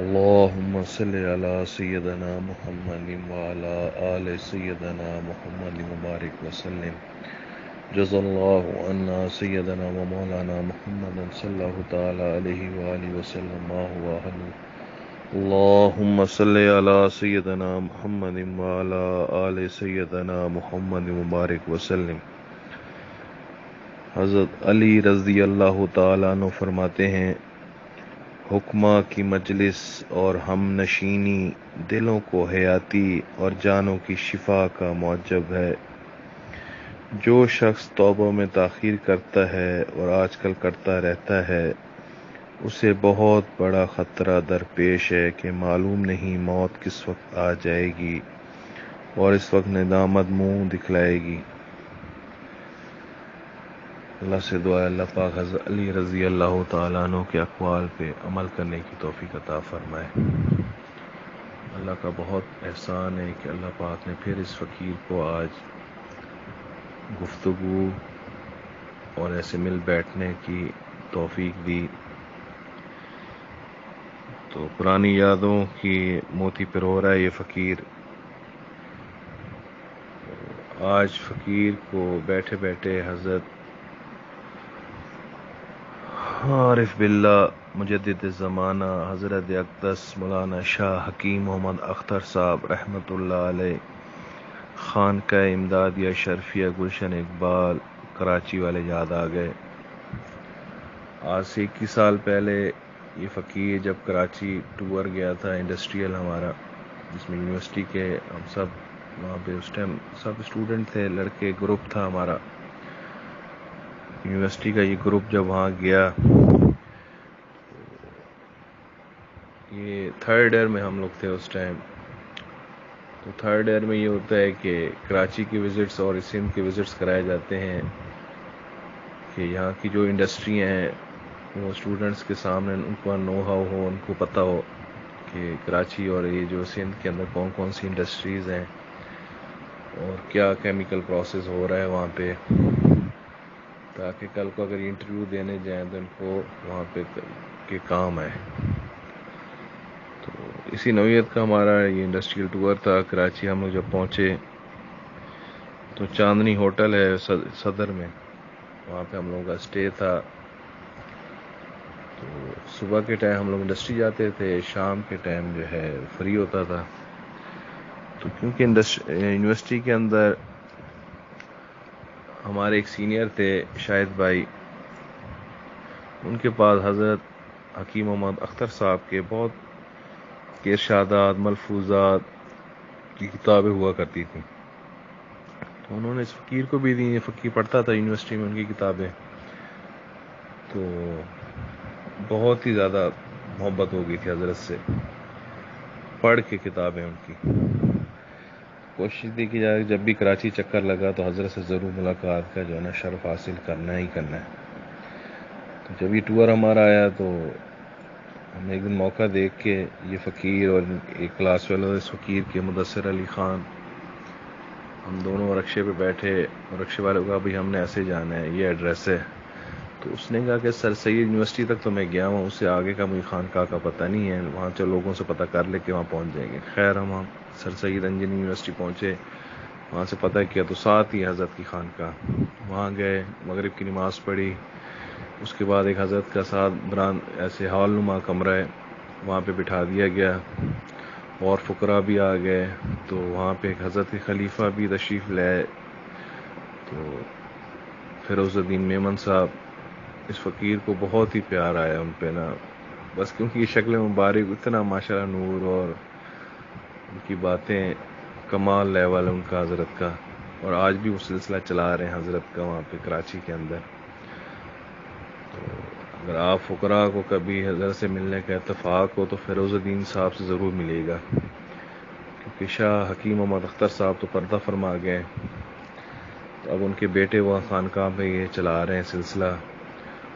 اللهم صل على سيدنا محمد وعلى آل سيدنا محمد وبارك وسلم. جزا الله عنا سيدنا ومولانا محمد صلى الله تعالى عليه وآله وسلم ما هو أهله. اللهم صل على سيدنا محمد وعلى آل سيدنا محمد وبارك وسلم. حضرت علی رضی اللہ تعالیٰ عنہ فرماتے ہیں، حکمہ کی مجلس اور ہم نشینی دلوں کو حیاتی اور جانوں کی شفا کا موجب ہے. جو شخص توبہ میں تاخیر کرتا ہے اور آج کل کرتا رہتا ہے، اسے بہت بڑا خطرہ درپیش ہے کہ معلوم نہیں موت کس وقت آ جائے گی اور اس وقت ندامت منہ دکھلائے گی. اللہ سے دعا ہے اللہ پاک حضرت علی رضی اللہ تعالیٰ عنہ کے اقوال پہ عمل کرنے کی توفیق عطا فرمائے. اللہ کا بہت احسان ہے کہ اللہ پاک نے پھر اس فقیر کو آج گفتگو اور ایسے مل بیٹھنے کی توفیق دی. تو پرانی یادوں کی موتی پرو رہا ہے یہ فقیر. آج فقیر کو بیٹھے بیٹھے حضرت عارف باللہ مجدد زمانہ حضرت اقدس مولانا شاہ حکیم محمد اختر صاحب رحمۃ اللہ علیہ خانقاہ امدادیہ شرفیہ گلشن اقبال کراچی والے یاد آ گئے. آج سے 21 سال پہلے یہ فقیر جب کراچی ٹور گیا تھا انڈسٹریل ہمارا، جس میں یونیورسٹی کے ہم سب وہاں پہ اس ٹائم سب اسٹوڈنٹ تھے، لڑکے گروپ تھا ہمارا. یونیورسٹی کا یہ گروپ جب وہاں گیا، یہ تھرڈ ایئر میں ہم لوگ تھے اس ٹائم. تو تھرڈ ایئر میں یہ ہوتا ہے کہ کراچی کی وزٹس اور سندھ کے وزٹس کرائے جاتے ہیں کہ یہاں کی جو انڈسٹریاں ہیں وہ اسٹوڈنٹس کے سامنے ان کو نو ہاؤ ہو، ان کو پتہ ہو کہ کراچی اور یہ جو سندھ کے اندر کون کون سی انڈسٹریز ہیں اور کیا کیمیکل پروسیس ہو رہا ہے وہاں پہ، تاکہ کل کو اگر انٹرویو دینے جائیں تو ان کو وہاں پہ کے کام ہے. تو اسی نوعیت کا ہمارا یہ انڈسٹریل ٹور تھا. کراچی ہم لوگ جب پہنچے تو چاندنی ہوٹل ہے صدر میں، وہاں پہ ہم لوگوں کا اسٹے تھا. تو صبح کے ٹائم ہم لوگ انڈسٹری جاتے تھے، شام کے ٹائم جو ہے فری ہوتا تھا. تو کیونکہ یونیورسٹی کے اندر ہمارے ایک سینئر تھے شاہد بھائی، ان کے پاس حضرت حکیم محمد اختر صاحب کے بہت ارشادات ملفوظات کی کتابیں ہوا کرتی تھیں. تو انہوں نے اس فقیر کو بھی دی. یہ فقیر پڑھتا تھا یونیورسٹی میں ان کی کتابیں. تو بہت ہی زیادہ محبت ہو گئی تھی حضرت سے، پڑھ کے کتابیں ان کی. کوشش دی کہ جب بھی کراچی چکر لگا تو حضرت سے ضرور ملاقات کا جو ہے نا شرف حاصل کرنا ہی کرنا ہے. تو جب یہ ٹور ہمارا آیا تو ہم ایک دن موقع دیکھ کے یہ فقیر اور ایک کلاس فیلو اس فقیر کے مدثر علی خان، ہم دونوں رکشے پہ بیٹھے اور رکشے والے کو کہا بھائی ہم نے ایسے جانا ہے، یہ ایڈریس ہے. تو اس نے کہا کہ سر سید یونیورسٹی تک تو میں گیا ہوں، اس سے آگے کا مجھے خانقاہ کا پتہ نہیں ہے، وہاں سے لوگوں سے پتہ کر لے کے وہاں پہنچ جائیں گے. خیر ہم سر سید انجینئرنگ یونیورسٹی پہنچے، وہاں سے پتہ کیا تو ساتھ ہی حضرت کی خانقاہ. وہاں گئے، مغرب کی نماز پڑھی. اس کے بعد ایک حضرت کا ساتھ ایسے ہال نما کمرہ ہے، وہاں پہ بٹھا دیا گیا اور فقراء بھی آ گئے. تو وہاں پہ ایک حضرت کے خلیفہ بھی تشریف لائے. تو فیروز الدین میمن صاحب، اس فقیر کو بہت ہی پیار آیا ان پہ نا، بس کیونکہ یہ شکل مبارک اتنا ماشاءاللہ نور اور ان کی باتیں کمال لیول ان کا حضرت کا. اور آج بھی وہ سلسلہ چلا رہے ہیں حضرت کا وہاں پہ کراچی کے اندر. تو اگر آپ فقراء کو کبھی حضرت سے ملنے کا اتفاق ہو تو فیروز الدین صاحب سے ضرور ملے گا، کیونکہ شاہ حکیم محمد اختر صاحب تو پردہ فرما گئے. تو اب ان کے بیٹے وہاں خانقاہ پہ یہ چلا رہے ہیں سلسلہ.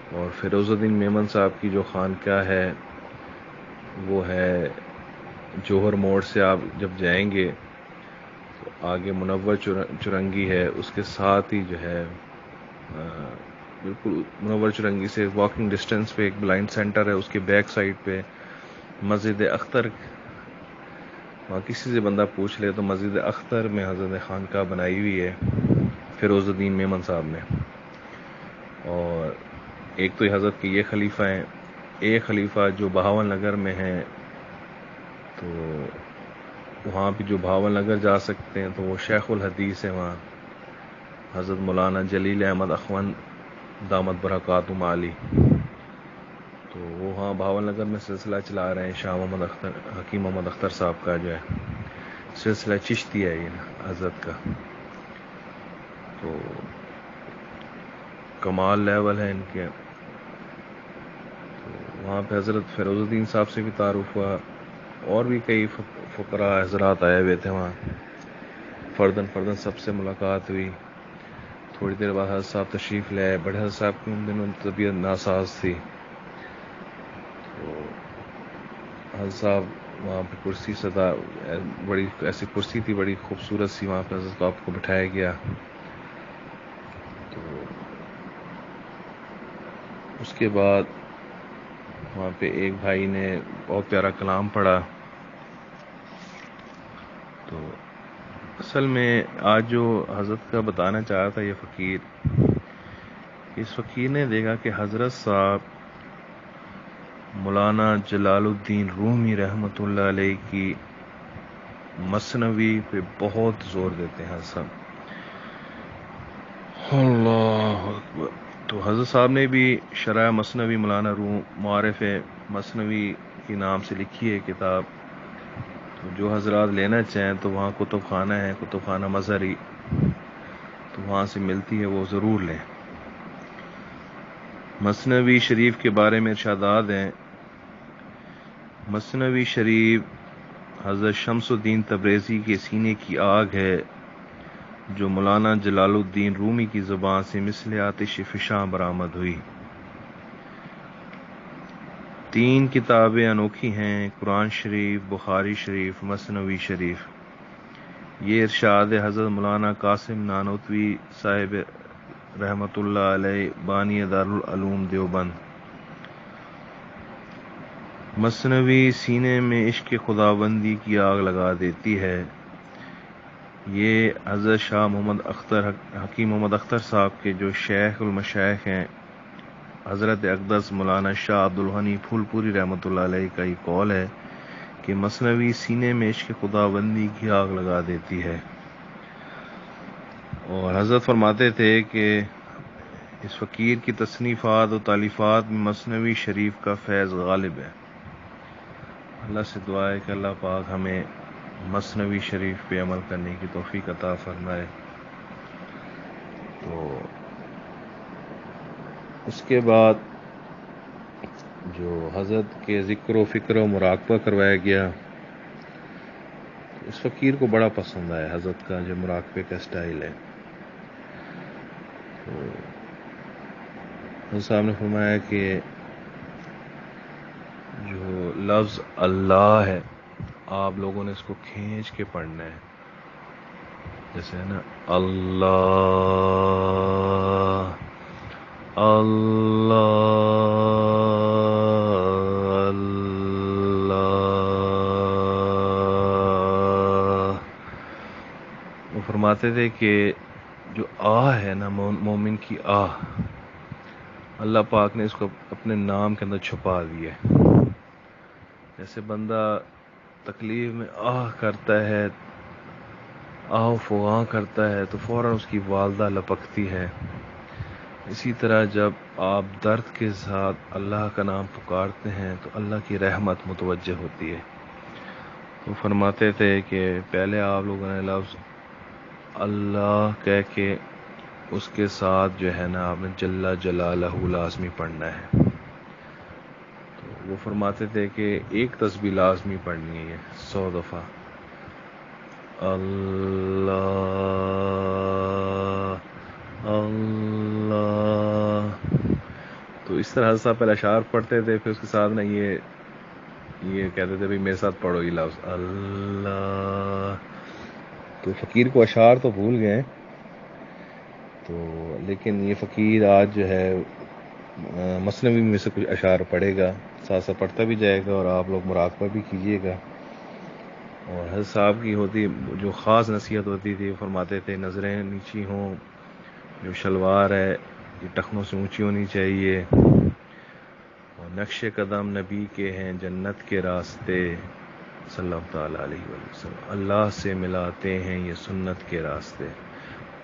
اور فیروز الدین میمن صاحب کی جو خانقاہ ہے وہ ہے جوہر موڑ سے آپ جب جائیں گے تو آگے منور چرنگی ہے، اس کے ساتھ ہی جو ہے بالکل منور چرنگی سے واکنگ ڈسٹینس پہ ایک بلائنڈ سینٹر ہے، اس کے بیک سائڈ پہ مسجد اختر، وہاں کسی سے بندہ پوچھ لے تو مسجد اختر میں حضرت خانقاہ بنائی ہوئی ہے فیروز الدین میمن صاحب نے. اور ایک تو حضرت کے یہ خلیفہ ہیں، ایک خلیفہ جو بہاول نگر میں ہیں، تو وہاں بھی جو بہاول نگر جا سکتے ہیں تو وہ شیخ الحدیث ہے وہاں، حضرت مولانا جلیل احمد اخوند دامت برکاتہم عالی. تو وہ وہاں بہاول نگر میں سلسلہ چلا رہے ہیں شاہ محمد اختر، حکیم محمد اختر صاحب کا جو ہے سلسلہ چشتی ہے یہ حضرت کا. تو کمال لیول ہے ان کے. تو وہاں پہ حضرت فیروز الدین صاحب سے بھی تعارف ہوا، اور بھی کئی فقراء حضرات آئے ہوئے تھے وہاں، فردن سب سے ملاقات ہوئی. تھوڑی دیر بعد حضرت صاحب تشریف لے آئے. بڑے حضرت صاحب کی ان دنوں طبیعت ناساز تھی، تو حضرت صاحب وہاں پہ کرسی صدا، بڑی ایسی کرسی تھی بڑی خوبصورت سی، وہاں پہ حضرت آپ کو بٹھایا گیا. تو اس کے بعد وہاں پہ ایک بھائی نے بہت پیارا کلام پڑھا. تو اصل میں آج جو حضرت کا بتانا چاہا تھا یہ فقیر، اس فقیر نے دیکھا کہ حضرت صاحب مولانا جلال الدین رومی رحمۃ اللہ علیہ کی مثنوی پہ بہت زور دیتے ہیں حضرت صاحب. اللہ اکبر. تو حضرت صاحب نے بھی شرح مثنوی مولانا روم معارف مثنوی کے نام سے لکھی ہے کتاب. تو جو حضرات لینا چاہیں تو وہاں کتب خانہ ہے، کتب خانہ مظہری، تو وہاں سے ملتی ہے، وہ ضرور لیں. مثنوی شریف کے بارے میں ارشادات ہیں. مثنوی شریف حضرت شمس الدین تبریزی کے سینے کی آگ ہے، جو مولانا جلال الدین رومی کی زبان سے مثل آتش فشاں برآمد ہوئی. 3 کتابیں انوکھی ہیں، قرآن شریف، بخاری شریف، مثنوی شریف. یہ ارشاد حضرت مولانا قاسم نانوتوی صاحب رحمۃ اللہ علیہ بانی دارالعلوم دیوبند. مثنوی سینے میں عشق خداوندی کی آگ لگا دیتی ہے. یہ حضرت شاہ محمد اختر حکیم محمد اختر صاحب کے جو شیخ المشائخ ہیں، حضرت اقدس مولانا شاہ عبدالغنی پھول پوری رحمۃ اللہ علیہ کا یہ قول ہے کہ مثنوی سینے میں عشق خداوندی کی آگ لگا دیتی ہے. اور حضرت فرماتے تھے کہ اس فقیر کی تصنیفات و تالیفات میں مثنوی شریف کا فیض غالب ہے. اللہ سے دعا ہے کہ اللہ پاک ہمیں مثنوی شریف پہ عمل کرنے کی توفیق عطا فرمائے. تو اس کے بعد جو حضرت کے ذکر و فکر و مراقبہ کروایا گیا، اس فقیر کو بڑا پسند آیا حضرت کا جو مراقبے کا اسٹائل ہے. تو حضرت صاحب نے فرمایا کہ جو لفظ اللہ ہے آپ لوگوں نے اس کو کھینچ کے پڑھنا ہے، جیسے ہے نا اللہ اللہ اللہ. وہ فرماتے تھے کہ جو آہ ہے نا مومن کی آہ، اللہ پاک نے اس کو اپنے نام کے اندر چھپا دیا ہے. جیسے بندہ تکلیف میں آہ کرتا ہے، آہ فغاں کرتا ہے تو فوراً اس کی والدہ لپکتی ہے. اسی طرح جب آپ درد کے ساتھ اللہ کا نام پکارتے ہیں تو اللہ کی رحمت متوجہ ہوتی ہے. تو فرماتے تھے کہ پہلے آپ لوگوں نے لفظ اللہ کہہ کے اس کے ساتھ جو ہے نا آپ نے جل جلالہ لازمی پڑھنا ہے. تو وہ فرماتے تھے کہ ایک تسبیح لازمی پڑھنی ہے 100 دفعہ، اللہ اللہ. تو اس طرح سے پہلے اشعار پڑھتے تھے، پھر اس کے ساتھ نا یہ کہتے تھے بھائی میرے ساتھ پڑھو یہ لفظ اللہ. تو فقیر کو اشعار تو بھول گئے، تو لیکن یہ فقیر آج جو ہے مثنوی میں سے کچھ اشعار پڑھے گا. ساتھ ساتھ پڑھتا بھی جائے گا اور آپ لوگ مراقبہ بھی کیجیے گا. اور حضرت صاحب کی ہوتی جو خاص نصیحت ہوتی تھی، فرماتے تھے نظریں نیچی ہوں، جو شلوار ہے یہ ٹخنوں سے اونچی ہونی چاہیے، اور نقش قدم نبی کے ہیں جنت کے راستے، صلی اللہ تعالیٰ علیہ وسلم اللہ سے ملاتے ہیں یہ سنت کے راستے.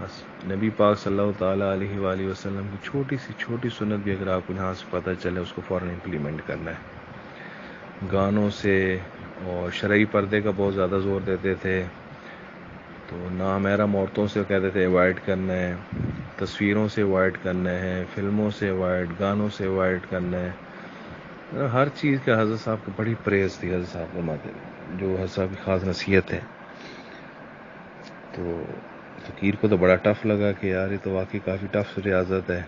بس نبی پاک صلی اللہ تعالیٰ علیہ وآلہ وسلم کی چھوٹی سی چھوٹی سنت بھی اگر آپ کو یہاں سے پتہ چلے اس کو فوراً امپلیمنٹ کرنا ہے. گانوں سے اور شرعی پردے کا بہت زیادہ زور دیتے تھے، تو نامحرم عورتوں سے کہتے تھے اوائڈ کرنا ہے، تصویروں سے اوائڈ کرنا ہے، فلموں سے اوائڈ، گانوں سے اوائڈ کرنا ہے. ہر چیز کا حضرت صاحب کی بڑی پریز تھی. حضرت صاحب فرماتے جو حضرت صاحب کی خاص نصیحت ہے. تو فقیر کو تو بڑا ٹف لگا کہ یار یہ تو واقعی کافی ٹف ریاضت ہے،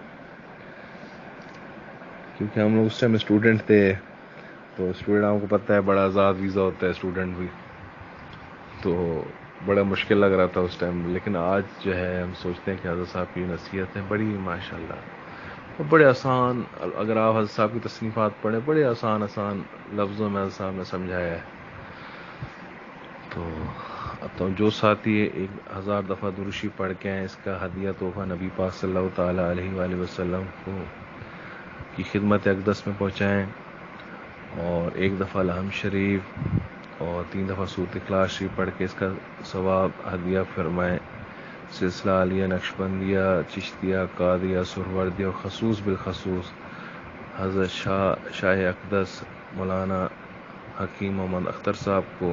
کیونکہ ہم لوگ اس ٹائم اسٹوڈنٹ تھے، تو اسٹوڈنٹ آپ کو پتہ ہے بڑا آزاد ویزا ہوتا ہے اسٹوڈنٹ بھی، تو بڑا مشکل لگ رہا تھا اس ٹائم. لیکن آج جو ہے ہم سوچتے ہیں کہ حضرت صاحب کی نصیحت ہے بڑی ماشاءاللہ، اور بڑے آسان، اگر آپ حضرت صاحب کی تصنیفات پڑھیں بڑے آسان لفظوں میں حضرت صاحب نے سمجھایا ہے. تو جو ساتھی 1000 دفعہ درشی پڑھ کے ہیں اس کا ہدیہ تحفہ نبی پاک صلی اللہ تعالیٰ علیہ وآلہ وسلم کی خدمت اقدس میں پہنچائیں، اور 1 دفعہ الحمد شریف اور 3 دفعہ سورۃ اخلاص شریف پڑھ کے اس کا ثواب ہدیہ فرمائیں. سلسلہ عالیہ نقشبندیہ، چشتیہ، قادریہ، سہروردیہ اور خصوص بالخصوص حضرت شاہ اقدس مولانا حکیم محمد اختر صاحب کو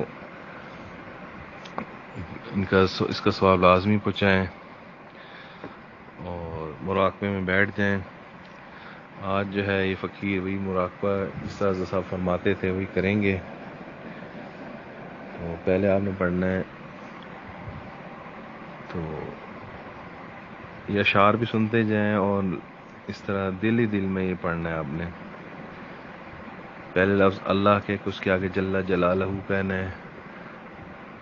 اس کا ثواب لازمی پہنچائیں اور مراقبے میں بیٹھ جائیں. آج جو ہے یہ فقیر وہی مراقبہ جس طرح حضرت صاحب فرماتے تھے وہی کریں گے. تو پہلے آپ نے پڑھنا ہے، تو یہ اشعار بھی سنتے جائیں اور اس طرح دل ہی دل میں یہ پڑھنا ہے. آپ نے پہلے لفظ اللہ کے اس کے آگے جل جلالہ کہنا ہے،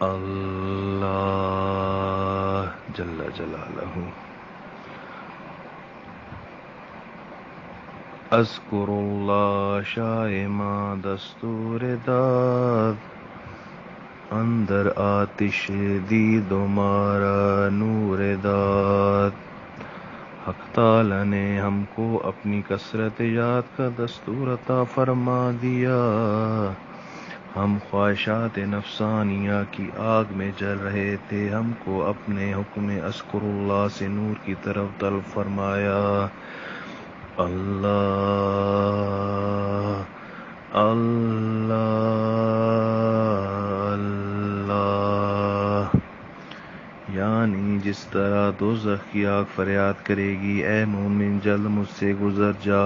اللہ جل جلالہ. اذکر اللہ شائمہ دستور داد، اندر آتش دید و مارا نور داد. حق تعالی نے ہم کو اپنی کثرت یاد کا دستور عطا فرما دیا، ہم خواہشات نفسانیہ کی آگ میں جل رہے تھے، ہم کو اپنے حکم اذکر اللہ سے نور کی طرف طلب فرمایا. اللہ اللہ اللہ، یعنی جس طرح دوزخ کی آگ فریاد کرے گی اے مومن جلد مجھ سے گزر جا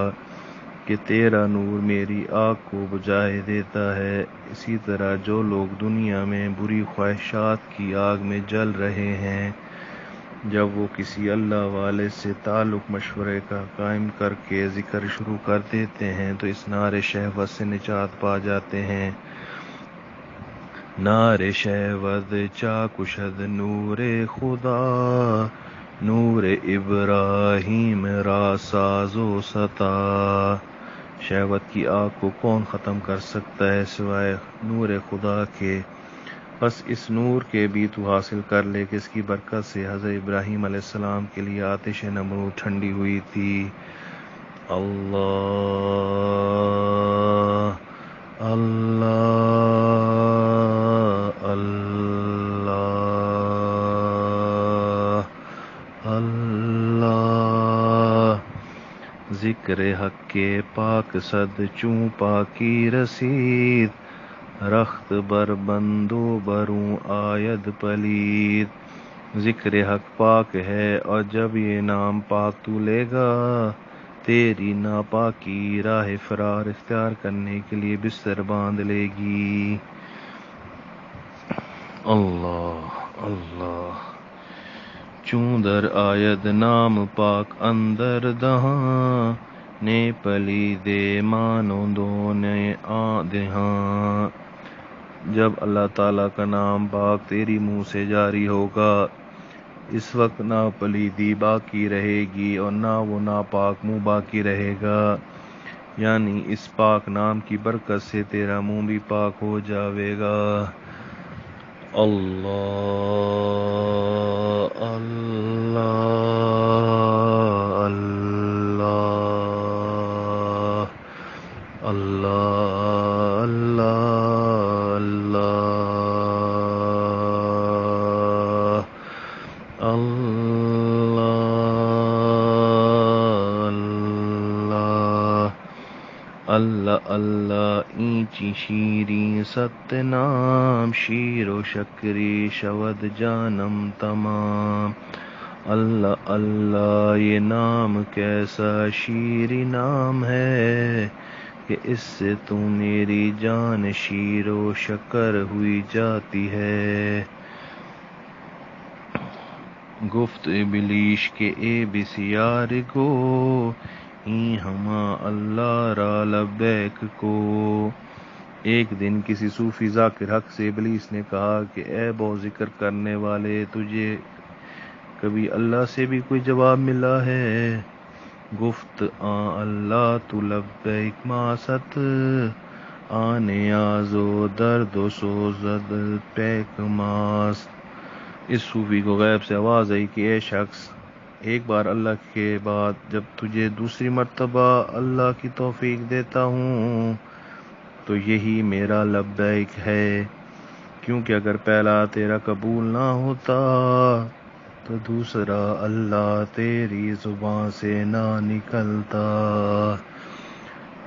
کہ تیرا نور میری آگ کو بجھائے دیتا ہے، اسی طرح جو لوگ دنیا میں بری خواہشات کی آگ میں جل رہے ہیں، جب وہ کسی اللہ والے سے تعلق مشورے کا قائم کر کے ذکر شروع کر دیتے ہیں تو اس نار شہوت سے نجات پا جاتے ہیں. نار شہوت چا کشد نور خدا، نور ابراہیم را ساز و ستا. شہوت کی آگ کو کون ختم کر سکتا ہے سوائے نور خدا کے، بس اس نور کے بھی تو حاصل کر لے کہ اس کی برکت سے حضرت ابراہیم علیہ السلام کے لیے آتش نمرود ٹھنڈی ہوئی تھی. اللہ اللہ اللہ اللہ، ذکر حق کے پاک صد چوں پاکی رسید، رخت بر بندو بروں آید پلید. ذکر حق پاک ہے اور جب یہ نام پاک تو لے گا، تیری ناپاکی راہ فرار اختیار کرنے کے لیے بستر باندھ لے گی. اللہ اللہ، چوں در آید نام پاک اندر دہاں، نے پلی دے مانو دونے دہاں. جب اللہ تعالیٰ کا نام پاک تیری منہ سے جاری ہوگا اس وقت نہ پلیدی باقی رہے گی اور نہ وہ ناپاک منہ باقی رہے گا. یعنی اس پاک نام کی برکت سے تیرا منہ بھی پاک ہو جاوے گا۔ اللہ اللہ اللہ اللہ اللہ اللہ اللہ اللہ اللہ اینچی شیریں ست نام شیر و شکری شود جانم تمام۔ اللہ اللہ یہ نام کیسا شیریں نام ہے کہ اس سے تو میری جان شیر و شکر ہوئی جاتی ہے۔ گفت ابلیش کے اے بسیار گو این ہما اللہ را لبیک کو۔ ایک دن کسی صوفی ذاکر حق سے ابلیس نے کہا کہ اے بہت ذکر کرنے والے، تجھے کبھی اللہ سے بھی کوئی جواب ملا ہے؟ گفت اللہ تو لبیک ماست آنے آزو درد و سوزد پیک ماست۔ اس صوفی کو غیب سے آواز آئی کہ اے شخص، ایک بار اللہ کے بعد جب تجھے دوسری مرتبہ اللہ کی توفیق دیتا ہوں تو یہی میرا لبیک ہے، کیونکہ اگر پہلا تیرا قبول نہ ہوتا تو دوسرا اللہ تیری زبان سے نہ نکلتا۔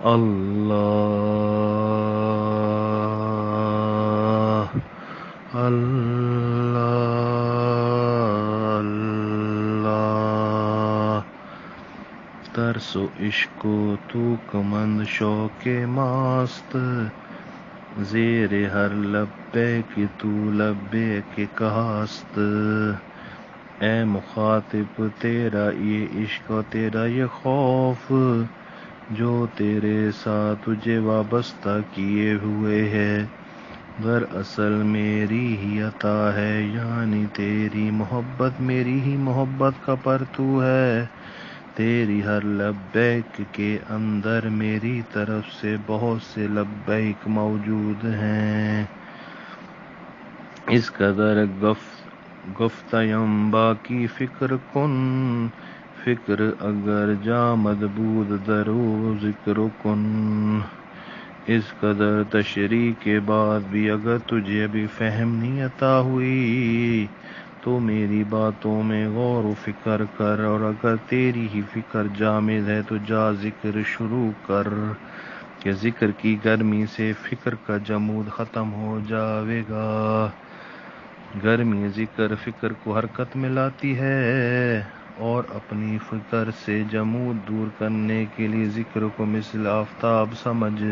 اللہ اللہ اللہ ترس و عشق و تو کمند شوق ماست زیر ہر لبیک تو لبیک کہاست۔ اے مخاطب تیرا یہ عشق و تیرا یہ خوف جو تیرے ساتھ تجھے وابستہ کیے ہوئے ہے دراصل میری ہی عطا ہے، یعنی تیری محبت میری ہی محبت کا پرتو ہے۔ تیری ہر لبیک کے اندر میری طرف سے بہت سے لبیک موجود ہیں۔ اس قدر گفتیم باقی فکر کن، فکر اگر جامد بود درو ذکر کن۔ اس قدر تشریح کے بعد بھی اگر تجھے ابھی فہم نہیں عطا ہوئی تو میری باتوں میں غور و فکر کر، اور اگر تیری ہی فکر جامد ہے تو جا ذکر شروع کر کہ ذکر کی گرمی سے فکر کا جمود ختم ہو جاوے گا۔ گرمی ذکر فکر کو حرکت میں لاتی ہے، اور اپنی فکر سے جمود دور کرنے کے لیے ذکر کو مثل آفتاب سمجھ۔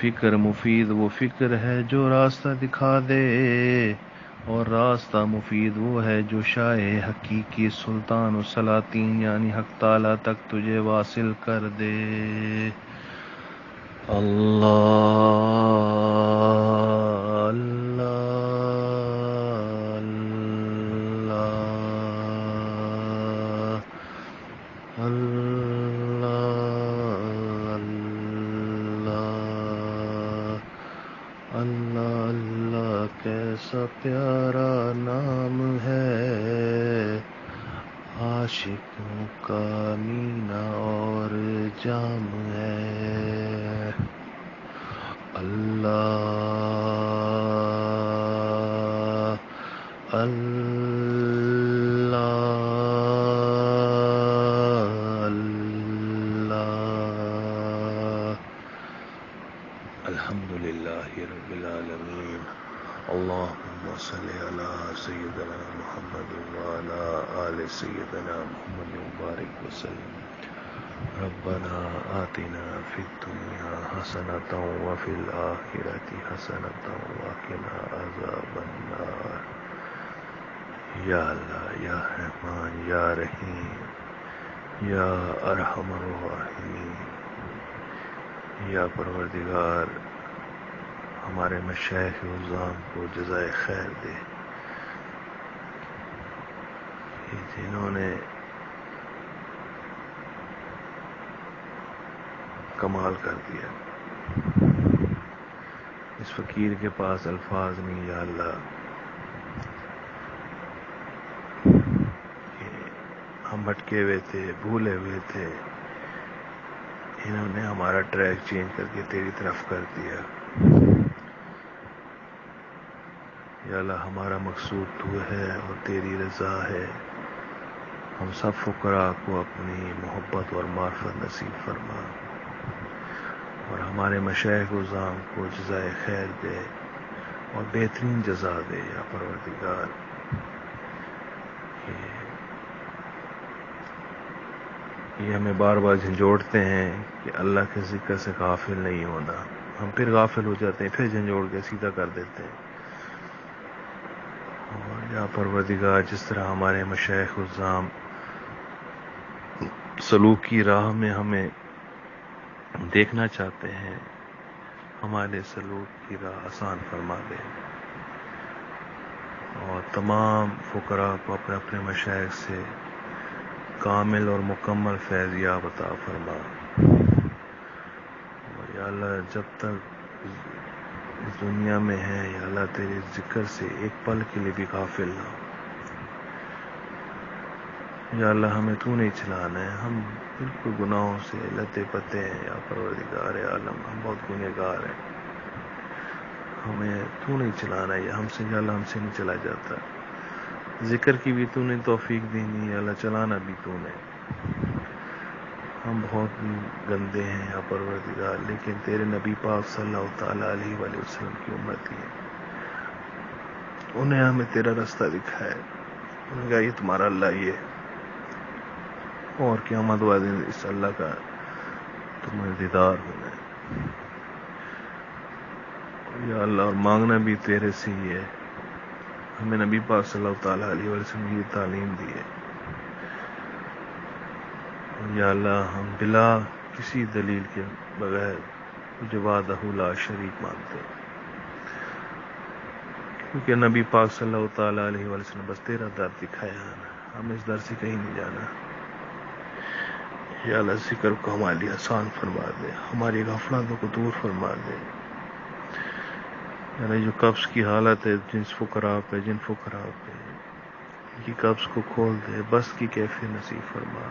فکر مفید وہ فکر ہے جو راستہ دکھا دے، اور راستہ مفید وہ ہے جو شاہ حقیقی سلطان و سلاطین یعنی حق تعالیٰ تک تجھے واصل کر دے۔ اللہ کیسا پیارا نام ہے، عاشقوں کا مینہ اور جام ہے۔ اللہ اللہ اللہ الحمدللہ رب العالمین۔ اللہم صلی علی سیدنا محمد وعلی آل سیدنا محمد وبارک وسلم۔ ربنا آتنا فی الدنیا حسنۃ وفی الآخرۃ حسنۃ وقنا عذاب النار۔ یا اللہ یا رحمان یا رحیم یا ارحم الراحمین، یا پروردگار ہمارے مشائخ عظام کو جزائے خیر دے، جنہوں نے کمال کر دیا. اس فقیر کے پاس الفاظ نہیں یا اللہ. ہم بھٹکے ہوئے تھے, بھولے ہوئے تھے, انہوں نے ہمارا ٹریک چینج کر کے تیری طرف کر دیا. یا اللہ ہمارا مقصود تو ہے اور تیری رضا ہے. ہم سب فقراء کو اپنی محبت اور معرفت نصیب فرما, اور ہمارے مشائخ عظام کو جزائے خیر دے اور بہترین جزا دے یا پروردگار. یہ ہمیں بار بار جھنجھوڑتے ہیں کہ اللہ کے ذکر سے غافل نہیں ہونا. ہم پھر غافل ہو جاتے ہیں, پھر جھنجھوڑ کے سیدھا کر دیتے ہیں. اور یا پروردگار جس طرح ہمارے مشائخ عظام سلوک کی راہ میں ہمیں دیکھنا چاہتے ہیں, ہمارے سلوک کی راہ آسان فرما دے, اور تمام فقراء کو اپنے اپنے مشائخ سے کامل اور مکمل فیض یاب عطا فرما. اور یا اللہ جب تک اس دنیا میں ہے یا اللہ تیرے ذکر سے ایک پل کے لیے بھی غافل نہ ہو. یا اللہ ہمیں تو نہیں چلانا ہے, ہم بالکل گناہوں سے لتے پتے ہیں یا پروردگار عالم. ہم بہت گنہگار ہیں, ہمیں تو نہیں چلانا ہے, ہم سے یا اللہ ہم سے نہیں چلا جاتا. ذکر کی بھی تو نے توفیق دینی ہے اللہ, چلانا بھی تو نے. ہم بہت گندے ہیں یا پروردگار, لیکن تیرے نبی پاک صلی اللہ تعالیٰ علیہ وآلہ وسلم کی امتی ہے, انہیں ہمیں تیرا رستہ دکھایا. انہوں نے کہا یہ تمہارا اللہ ہی ہے, اور قیامت والے دن اس اللہ کا تمہیں دیدار ہونا ہے. یا اللہ اور مانگنا بھی تیرے سے ہی ہے. ہمیں نبی پاک صلی اللہ تعالیٰ علیہ وسلم کی تعلیم دی ہے. یا اللہ ہم بلا کسی دلیل کے بغیر تجھے وحدہ لا شریک مانتے ہیں, کیونکہ نبی پاک صلی اللہ تعالیٰ علیہ وسلم بس تیرا در دکھایا ہے, ہم اس در سے کہیں نہیں جانا. یا اللہ ذکر کو ہمارے لیے آسان فرما دے, ہماری غفلتوں کو دور فرما دے. یعنی جو قبض کی حالت ہے جن فقراء پہ ان کی قبض کو کھول دے, بس کی کیفیت نصیب فرما.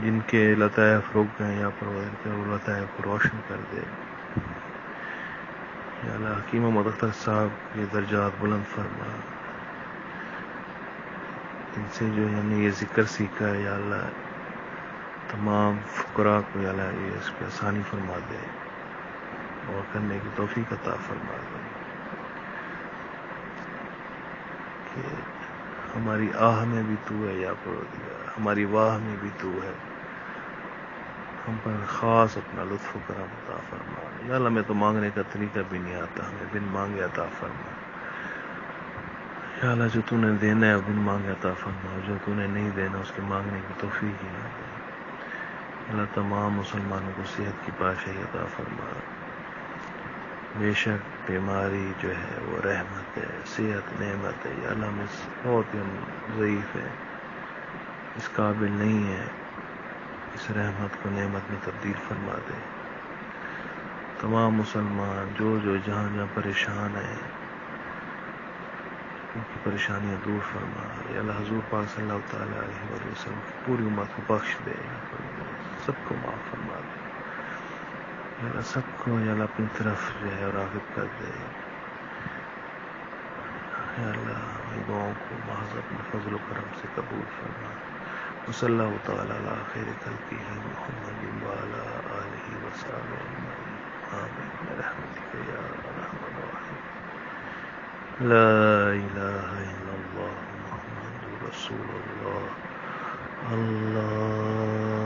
جن کے لطائف رک گئے یا پروردگار وہ لطائف کو روشن کر دے. یا اللہ حکیم محمد اختر صاحب کے درجات بلند فرما. ان سے جو ہم نے یہ ذکر سیکھا ہے یا اللہ تمام فقراء کو یا اللہ یہ اس پہ آسانی فرما دے اور کرنے کی توفیق عطا فرما دے. کہ ہماری آہ میں بھی تو ہے یا پروردگار, ہماری واہ میں بھی تو ہے, ہم پر خاص اپنا لطف و کرم عطا فرما. یا اللہ میں تو مانگنے کا طریقہ بھی نہیں آتا, ہمیں بن مانگے عطا فرما. یا اللہ جو تو نے دینا ہے بن مانگے عطا فرما, جو تو نے نہیں دینا اس کے مانگنے کی توفیق ہی نہ دے. اللہ تمام مسلمانوں کو صحت کی بادشاہی عطا فرما. بے شک بیماری جو ہے وہ رحمت ہے, صحت نعمت ہے. یا اللہ ہم بہت ہی ضعیف ہیں, اس قابل نہیں ہے, اس رحمت کو نعمت میں تبدیل فرما دے. تمام مسلمان جو جہاں پریشان ہیں ان کی پریشانیاں دور فرما. یا اللہ حضور پاک صلی اللہ تعالیٰ علیہ وسلم کی پوری امت کو بخش دے, سب کو معاف فرما دے. یا اللہ سب کو یا اللہ اپنی طرف جو ہے راغب کر دے. یا اللہ ہمیں دعاؤں کو محض اپنے فضل و کرم سے قبول فرما. وصلی اللہ تعالیٰ علی خیر خلقہ محمد وعلی آلہ وصحبہ اجمعین. آمین برحمتک یا ارحم الراحمین. لا الہ الا اللہ محمد رسول اللہ. اللہ